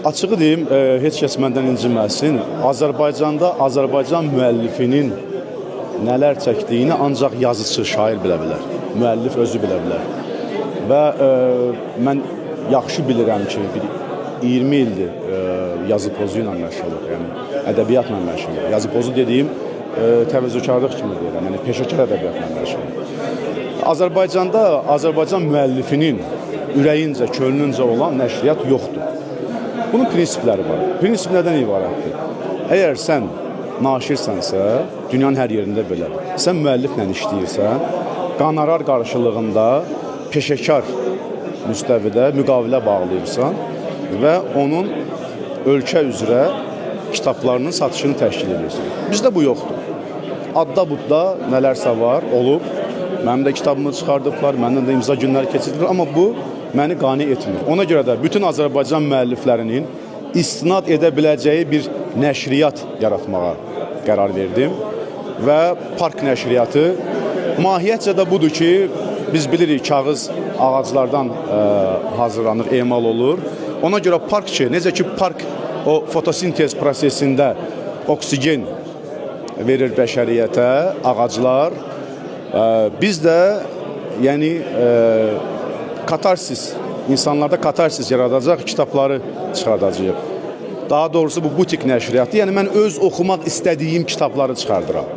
Açığı deyim, heç kəs məndən inciməsin. Azərbaycanda Azərbaycan müəllifinin nələr çəkdiyini ancaq yazıcı, şair bilə bilər. Müəllif özü bilə bilər. Və mən yaxşı bilirəm ki, 20 ildir yazı pozu ilə məşğuluq, yəni ədəbiyyatla məşğuluq. Yazı pozu dediyim təvəzzökarlıq kimi deyirəm, yəni peşəkar ədəbiyyatla məşğuluq. Azərbaycanda Azərbaycan müəllifinin ürəyincə, könlüncə olan nəşriyyat yoxdur. Bunun prinsipləri var. Prinsip nədən ibarətdir? Əgər sən naşirsənsə, dünyanın hər yerində belə, sən müəlliflə işləyirsən, qonorar qarşılığında peşəkar müstəvidə müqavilə bağlayırsan və onun ölkə üzrə kitablarının satışını təşkil edirsən. Bizdə bu yoxdur. Adda budda nələrsə var, olub, mənim də kitabımı çıxardıblar, məndən də imza günləri keçirilir, amma bu məni qane etmir. Ona görə də bütün Azərbaycan müəlliflərinin istinad edə biləcəyi bir nəşriyyat yaratmağa qərar verdim və Park nəşriyyatı mahiyyətcə də budur ki, biz bilirik kağız ağaclardan hazırlanır, emal olur. Ona görə park ki, necə ki park o fotosintez prosesində oksigen verir bəşəriyyətə, ağaclar, biz də yəni katarsis, insanlarda katarsis yaradacaq kitabları çıxardacağıq. Daha doğrusu bu butik nəşriyyatı, yəni mən öz oxumaq istədiyim kitabları çıxardıram.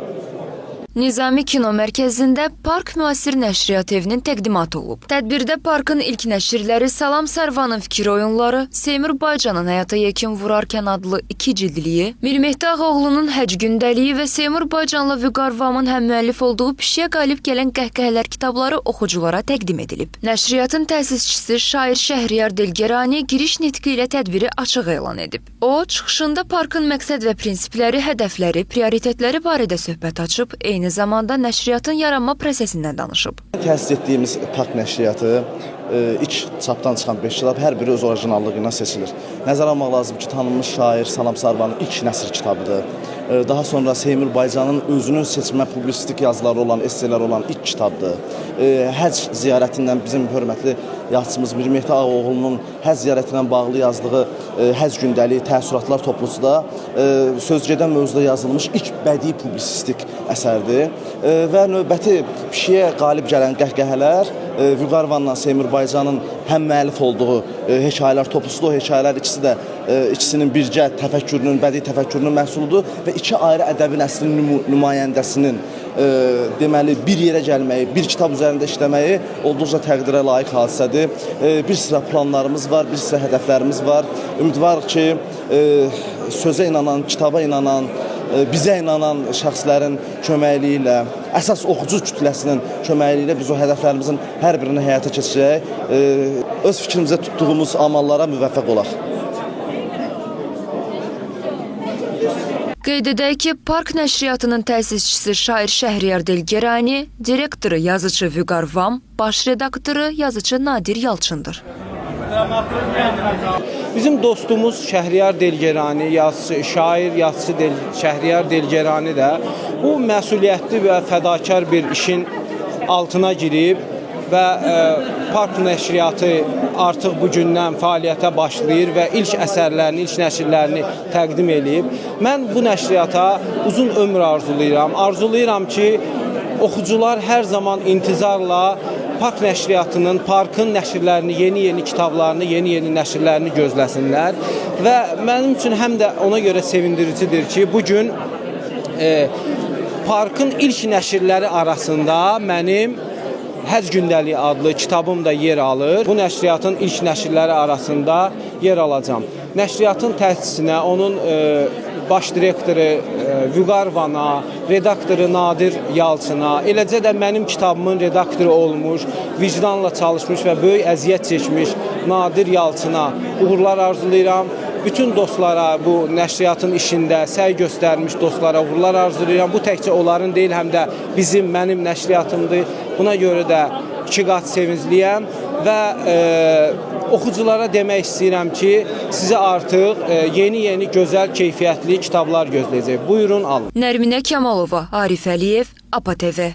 Nizami Kino Mərkəzində Park Müasir Nəşriyyat Evinin təqdimatı olub. Tədbirdə parkın ilk nəşrləri Salam Sərvanın fikir oyunları, Seymur Baycanın Həyata Yekun Vurarkən adlı 2 cildliyi, Mir Mehdi Ağaoğlu'nun Həc gündəliyi və Seymur Baycanla Vüqar Vamın həm müəllif olduğu Pişiyə qalib gələn qəhqəhələr kitabları oxuculara təqdim edilib. Nəşriyyatın təsisçisi şair Şəhriyar Delgerani giriş nitqi ilə tədbiri açıq elan edib. O, çıxışında parkın məqsəd və prinsipləri, hədəfləri, prioritetləri barədə söhbət açıb, eyni zamanda nəşriyyatın yaranma prosesindən danışıb. Təsis etdiyimiz Park nəşriyyatı ilk çapdan çıxan 5 kitab hər biri öz orijinallığı ilə seçilir. Nəzərə almaq lazım ki, tanınmış şair Salam Sərvanın ilk nəsr kitabıdır. Daha sonra Seymur Baycanın özünün seçmə publisistik yazıları olan, esseləri olan ilk kitabdır. Həc ziyarətindən bizim hörmətli yazıçımız Mir Mehdi Ağaoğlu'nun həc ziyarətinə bağlı yazdığı Həc gündəliyi, təəssüratlar toplusu da sözgedən mövzuda yazılmış ilk bədii publisistik əsərdir. Və növbəti Pişiyə qalib gələn qəhqəhələr Vüqar Vanla Seymur Baycanın həm müəllif olduğu hekayələr toplusudur. O hekayələr ikisinin birgə təfəkkürünün, bədii təfəkkürünün məhsuludur və iki ayrı ədəbi nəslin nümayəndəsinin deməli bir yerə gəlməyi, bir kitab üzərində işləməyi olduqca təqdirə layiq hadisədir. Bir sıra planlarımız var, bir sıra hədəflərimiz var. Ümidvarıq ki, sözə inanan, kitaba inanan, bizə inanan şəxslərin köməkliyi ilə, əsas oxucu kütləsinin köməkliyi ilə biz o hədəflərimizin hər birini həyata keçirək, öz fikrimizə tutduğumuz amallara müvəffəq olaq. Qeyd edək ki, Park nəşriyyatının təsisçisi şair Şəhriyar Delgerani, direktoru yazıcı Vüqar Vam, baş redaktoru yazıcı Nadir Yalçındır. Bizim dostumuz Şəhriyar Delgerani, yazıcı, şair, yazıcı Şəhriyar Delgerani də bu məsuliyyətli və fədakar bir işin altına girib və Park nəşriyyatı artıq bugündən fəaliyyətə başlayır və ilk əsərlərini, ilk nəşrlərini təqdim edib. Mən bu nəşriyyata uzun ömür arzulayıram. Arzulayıram ki, oxucular hər zaman intizarla Park nəşriyyatının, Parkın nəşrlərini, yeni kitablarını, yeni nəşrlərini gözləsinlər. Və mənim üçün həm də ona görə sevindiricidir ki, bugün Parkın ilk nəşrləri arasında mənim Həc gündəliyi adlı kitabım da yer alır. Bu nəşriyyatın ilk nəşrləri arasında yer alacam. Nəşriyyatın təsisinə, onun baş direktoru Vüqar Vana, redaktoru Nadir Yalçına, eləcə də mənim kitabımın redaktoru olmuş, vicdanla çalışmış və böyük əziyyət çəkmiş Nadir Yalçına uğurlar arzulayıram. Bütün dostlara, bu nəşriyyatın işində səy göstərmiş dostlara uğurlar arzulayıram. Bu təkcə onların deyil, həm də mənim nəşriyyatımdır. Buna görə də iki qat sevincliyəm və oxuculara demək istəyirəm ki, sizə artıq yeni gözəl, keyfiyyətli kitablar gözləyəcək. Buyurun, alın. Nərminə Kəmalova, Arif Əliyev, APA TV.